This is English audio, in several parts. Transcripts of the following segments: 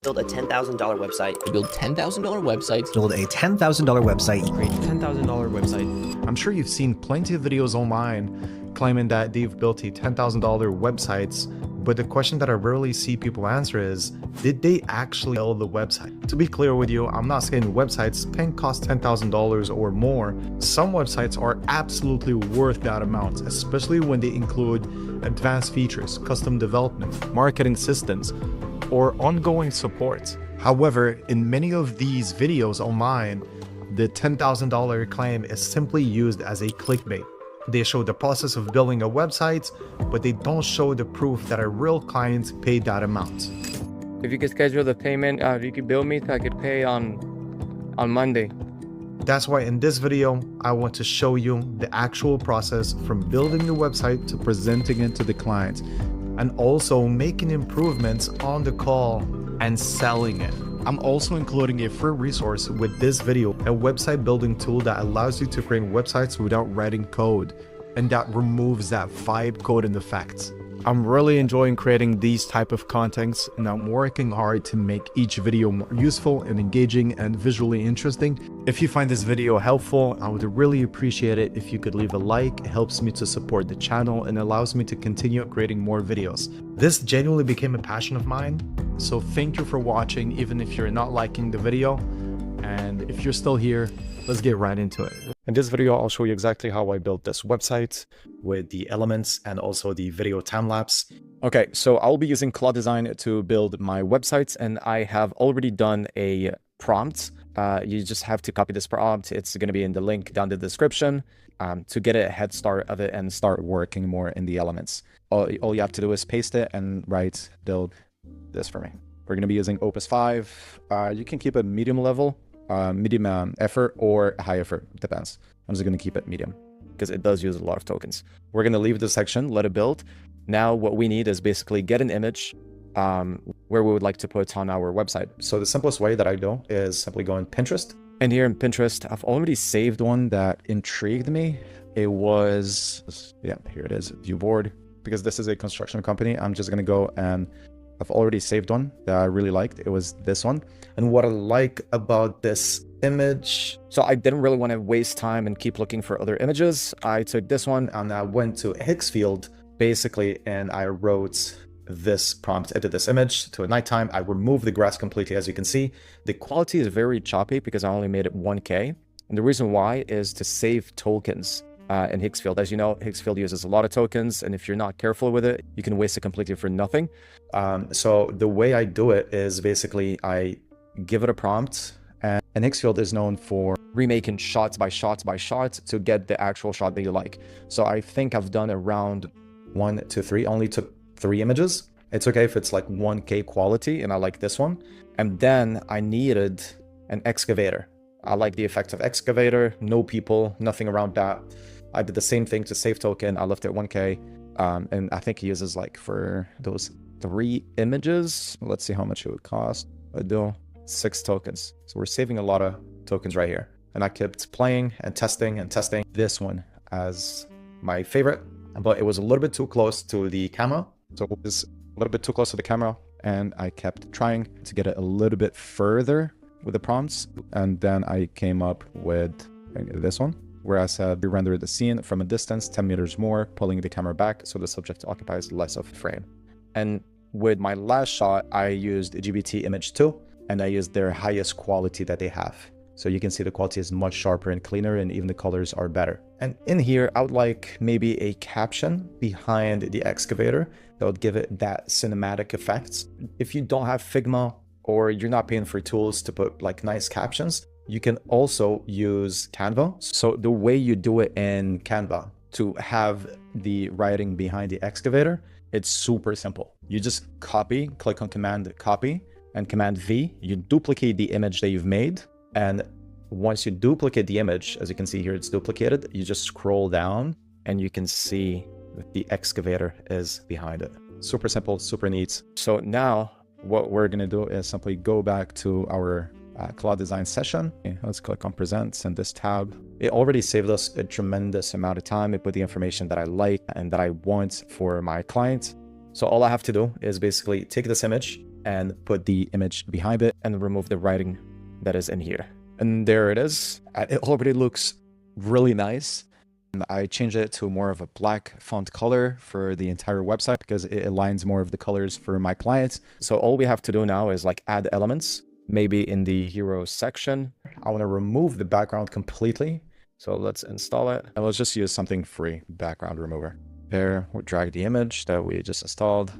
Build a $10,000 website. Build $10,000 websites. Build a $10,000 website. Create a $10,000 website. I'm sure you've seen plenty of videos online claiming that they've built a $10,000 websites, but the question that I rarely see people answer is, did they actually build the website? To be clear with you, I'm not saying websites can cost $10,000 or more. Some websites are absolutely worth that amount, especially when they include advanced features, custom development, marketing systems, or ongoing support. However, in many of these videos online, the $10,000 claim is simply used as a clickbait. They show the process of building a website, but they don't show the proof that a real client paid that amount. If you could schedule the payment, you could bill me so I could pay on Monday. That's why in this video, I want to show you the actual process from building the website to presenting it to the client, and also making improvements on the call and selling it. I'm also including a free resource with this video, a website building tool that allows you to create websites without writing code, and that removes that vibe coding effect. I'm really enjoying creating these type of contents, and I'm working hard to make each video more useful and engaging and visually interesting. If you find this video helpful, I would really appreciate it if you could leave a like. It helps me to support the channel and allows me to continue creating more videos. This genuinely became a passion of mine, so thank you for watching, even if you're not liking the video. And if you're still here, let's get right into it. In this video, I'll show you exactly how I built this website with the elements and also the video time-lapse. Okay, so I'll be using Claude Design to build my websites, and I have already done a prompt. You just have to copy this prompt. It's going to be in the link down in the description to get a head start of it and start working more in the elements. All you have to do is paste it and write build this for me. We're going to be using Opus 5. You can keep it medium level. Medium effort or high effort, depends. I'm just going to keep it medium because it does use a lot of tokens. We're going to leave this section, let it build. Now what we need is basically get an image where we would like to put on our website. So the simplest way that I do is simply go in Pinterest. And here in Pinterest, I've already saved one that intrigued me. It was, yeah, here it is, view board. Because this is a construction company, I'm just going to go and I've already saved one that I really liked. It was this one. And what I like about this image, so I didn't really want to waste time and keep looking for other images. I took this one and I went to Hicksfield basically, and I wrote this prompt into this image to a nighttime. I removed the grass completely, as you can see. The quality is very choppy because I only made it 1K. And the reason why is to save tokens. In Hicksfield. As you know, Hicksfield uses a lot of tokens, and if you're not careful with it, you can waste it completely for nothing. So the way I do it is basically I give it a prompt, and Hicksfield is known for remaking shots by shots by shots to get the actual shot that you like. So I think I've done around 1 to 3, only took 3 images. It's okay if it's like 1K quality, and I like this one. And then I needed an excavator. I like the effect of excavator, no people, nothing around that. I did the same thing to save token. I left it 1K. And I think he uses like for those 3 images. Let's see how much it would cost. I do 6 tokens. So we're saving a lot of tokens right here. And I kept playing and testing this one as my favorite. But it was a little bit too close to the camera. So it was a little bit too close to the camera. And I kept trying to get it a little bit further with the prompts. And then I came up with this one, where I said, re-render the scene from a distance 10 meters more, pulling the camera back so the subject occupies less of a frame. And with my last shot, I used GBT Image 2, and I used their highest quality that they have. So you can see the quality is much sharper and cleaner, and even the colors are better. And in here, I would like maybe a caption behind the excavator that would give it that cinematic effect. If you don't have Figma, or you're not paying for tools to put like nice captions, you can also use Canva. So the way you do it in Canva to have the writing behind the excavator, it's super simple. You just copy, click on Command Copy and Command V. You duplicate the image that you've made. And once you duplicate the image, as you can see here, it's duplicated. You just scroll down and you can see that the excavator is behind it. Super simple, super neat. So now what we're going to do is simply go back to our Claude Design session. Okay, let's click on Presents and this tab. It already saved us a tremendous amount of time. It put the information that I like and that I want for my client. So all I have to do is basically take this image, and put the image behind it and remove the writing that is in here. And there it is. It already looks really nice. And I changed it to more of a black font color for the entire website because it aligns more of the colors for my clients. So all we have to do now is like add elements, maybe in the hero section. I want to remove the background completely. So let's install it. And let's just use something free, background remover. There, we'll drag the image that we just installed.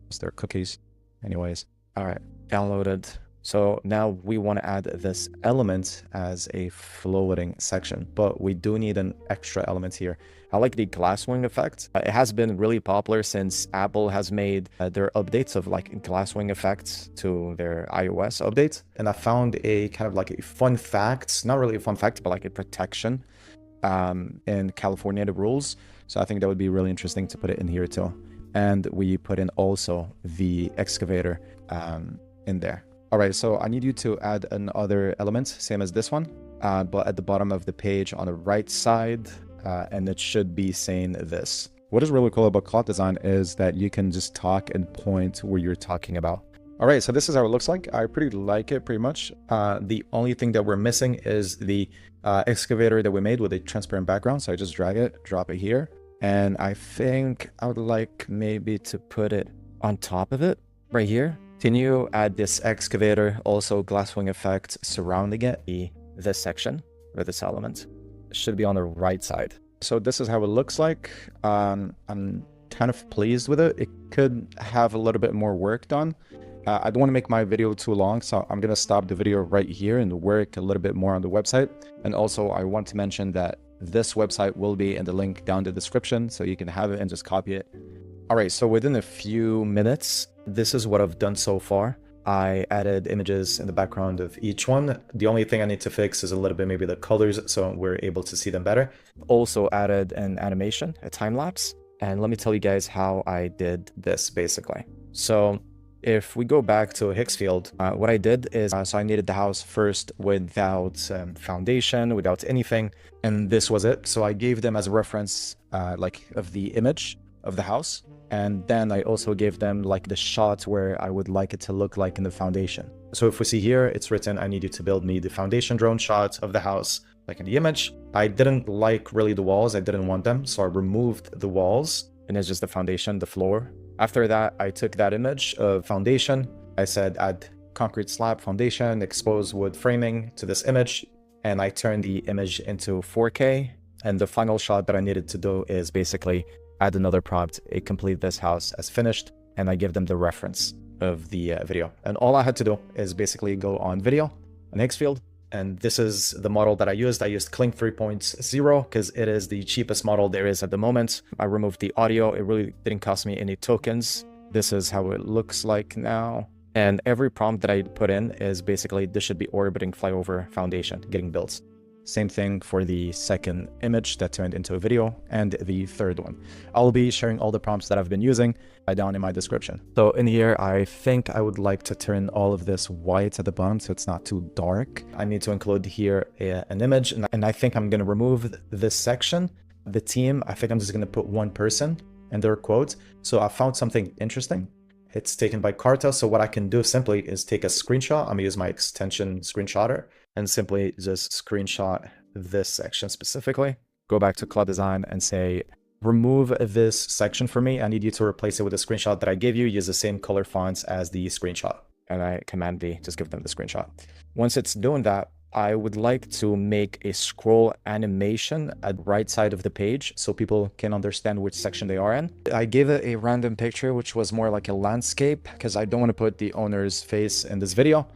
It's their cookies. Anyways, all right, downloaded. So now we want to add this element as a floating section, but we do need an extra element here. I like the glasswing effect. It has been really popular since Apple has made their updates of like glasswing effects to their iOS updates. And I found a kind of like a fun fact, not really a fun fact, but like a protection in California, the rules. So I think that would be really interesting to put it in here too. And we put in also the excavator in there. All right, so I need you to add another element, same as this one, but at the bottom of the page on the right side, and it should be saying this. What is really cool about Claude Design is that you can just talk and point where you're talking about. All right, so this is how it looks like. I pretty like it pretty much. The only thing that we're missing is the excavator that we made with a transparent background. So I just drag it, drop it here. And I think I would like maybe to put it on top of it right here. Can you add this excavator, also glasswing effect surrounding it, this section or this element? It should be on the right side. So this is how it looks like. I'm kind of pleased with it. It could have a little bit more work done. I don't want to make my video too long, so I'm going to stop the video right here and work a little bit more on the website. And also I want to mention that this website will be in the link down in the description, so you can have it and just copy it. All right, so within a few minutes, this is what I've done so far. I added images in the background of each one. The only thing I need to fix is a little bit maybe the colors so we're able to see them better. Also added an animation, a time lapse. And let me tell you guys how I did this basically. So if we go back to Hicksfield, what I did is, so I needed the house first without foundation, without anything. And this was it. So I gave them as a reference, like of the image of the house. And then I also gave them like the shot where I would like it to look like in the foundation. So if we see here, it's written, I need you to build me the foundation drone shot of the house, like in the image. I didn't like really the walls. I didn't want them. So I removed the walls and it's just the foundation, the floor. After that, I took that image of foundation. I said, add concrete slab foundation, expose wood framing to this image. And I turned the image into 4K. And the final shot that I needed to do is basically add another prompt, complete this house as finished, and I give them the reference of the video. And all I had to do is basically go on video, on Hicksfield, and this is the model that I used. I used Kling 3.0 because it is the cheapest model there is at the moment. I removed the audio. It really didn't cost me any tokens. This is how it looks like now. And every prompt that I put in is basically, this should be orbiting flyover foundation getting built. Same thing for the second image that turned into a video and the third one. I'll be sharing all the prompts that I've been using down in my description. So in here, I think I would like to turn all of this white at the bottom so it's not too dark. I need to include here an image, and I think I'm going to remove this section. The team, I think I'm just going to put one person and their quote. So I found something interesting. It's taken by Carta. So what I can do simply is take a screenshot. I'm gonna use my extension screenshotter and simply just screenshot this section specifically. Go back to Claude Design and say, remove this section for me. I need you to replace it with a screenshot that I gave you. Use the same color fonts as the screenshot. And I Command V, just give them the screenshot. Once it's doing that, I would like to make a scroll animation at the right side of the page so people can understand which section they are in. I gave it a random picture, which was more like a landscape because I don't want to put the owner's face in this video.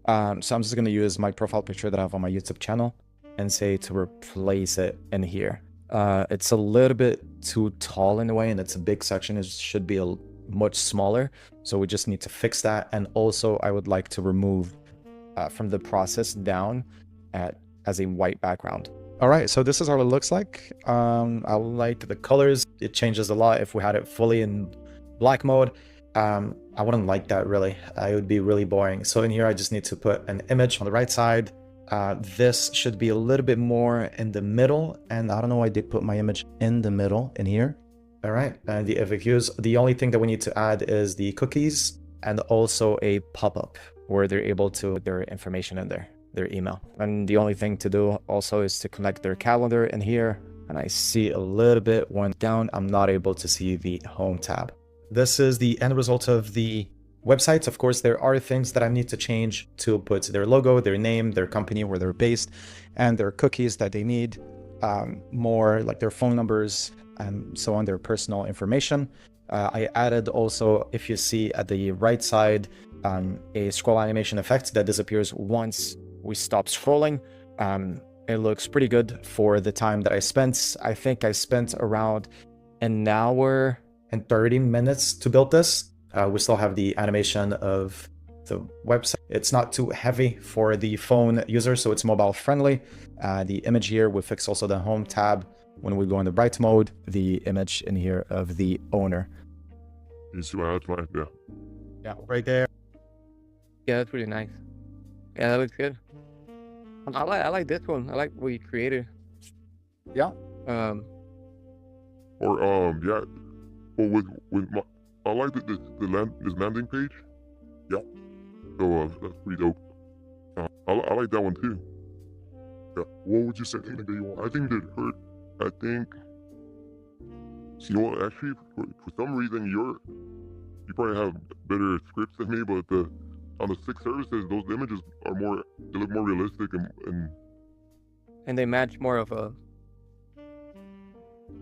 So I'm just going to use my profile picture that I have on my YouTube channel and say to replace it in here. It's a little bit too tall in a way, and it's a big section. It should be much smaller. So we just need to fix that. And also I would like to remove from the process down as a white background. All right, so this is how it looks like. I like the colors. It changes a lot. If we had it fully in black mode, I wouldn't like that really. It would be really boring. So in here, I just need to put an image on the right side. This should be a little bit more in the middle. And I don't know why I did put my image in the middle in here. All right, and the FAQs. The only thing that we need to add is the cookies. and also a pop-up where they're able to put their information in there, their email. And the only thing to do also is to connect their calendar in here. And I see a little bit when down, I'm not able to see the home tab. This is the end result of the websites. Of course, there are things that I need to change to put their logo, their name, their company, where they're based, and their cookies that they need, more like their phone numbers and so on, their personal information. I added also, if you see at the right side, a scroll animation effect that disappears once we stop scrolling. It looks pretty good for the time that I spent. I think I spent around an hour and 30 minutes to build this. We still have the animation of the website. It's not too heavy for the phone user, so it's mobile friendly. The image here, we fix also the home tab. When we go in the bright mode, the image in here of the owner. You see my outline? Yeah. Yeah, right there. Yeah, that's pretty nice. Yeah, that looks good. I like this one. I like what you created. Yeah. Yeah. Well, I like this landing page. Yeah. So that's pretty dope. I like that one too. Yeah. What would you say that you want? I think that hurt. I think. You know what? Actually, for some reason, you probably have better scripts than me, but on the 6 services, those images are they look more realistic And they match more of a.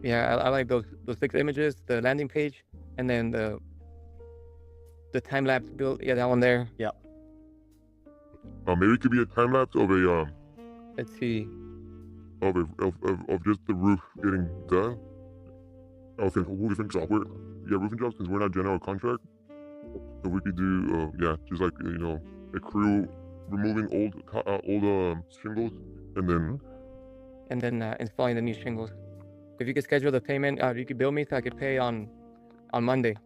Yeah, I like those 6 images, the landing page, and then the time lapse build. Yeah, that one there. Yeah. Maybe it could be a time lapse of a Let's see. of just the roof getting done. Okay, roofing software. Yeah, roofing jobs, since we're not general contract. So we could do, just like, a crew removing old shingles and then... Installing the new shingles. If you could schedule the payment, you could bill me so I could pay on Monday.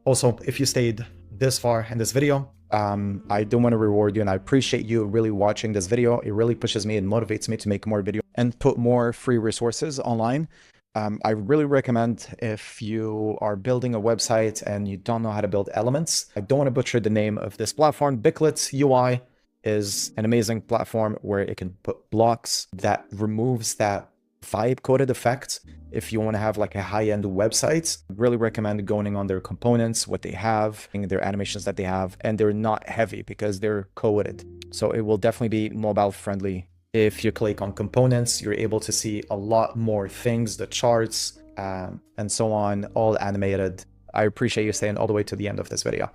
Also, if you stayed this far in this video, I do want to reward you, and I appreciate you really watching this video. It really pushes me and motivates me to make more videos and put more free resources online. I really recommend, if you are building a website and you don't know how to build elements, I don't want to butcher the name of this platform. Biclet UI is an amazing platform where it can put blocks that removes that vibe coded effect. If you want to have like a high-end website, I really recommend going on their components, what they have, their animations that they have, and they're not heavy because they're coded. So it will definitely be mobile friendly. If you click on components, you're able to see a lot more things, the charts, and so on, all animated. I appreciate you staying all the way to the end of this video.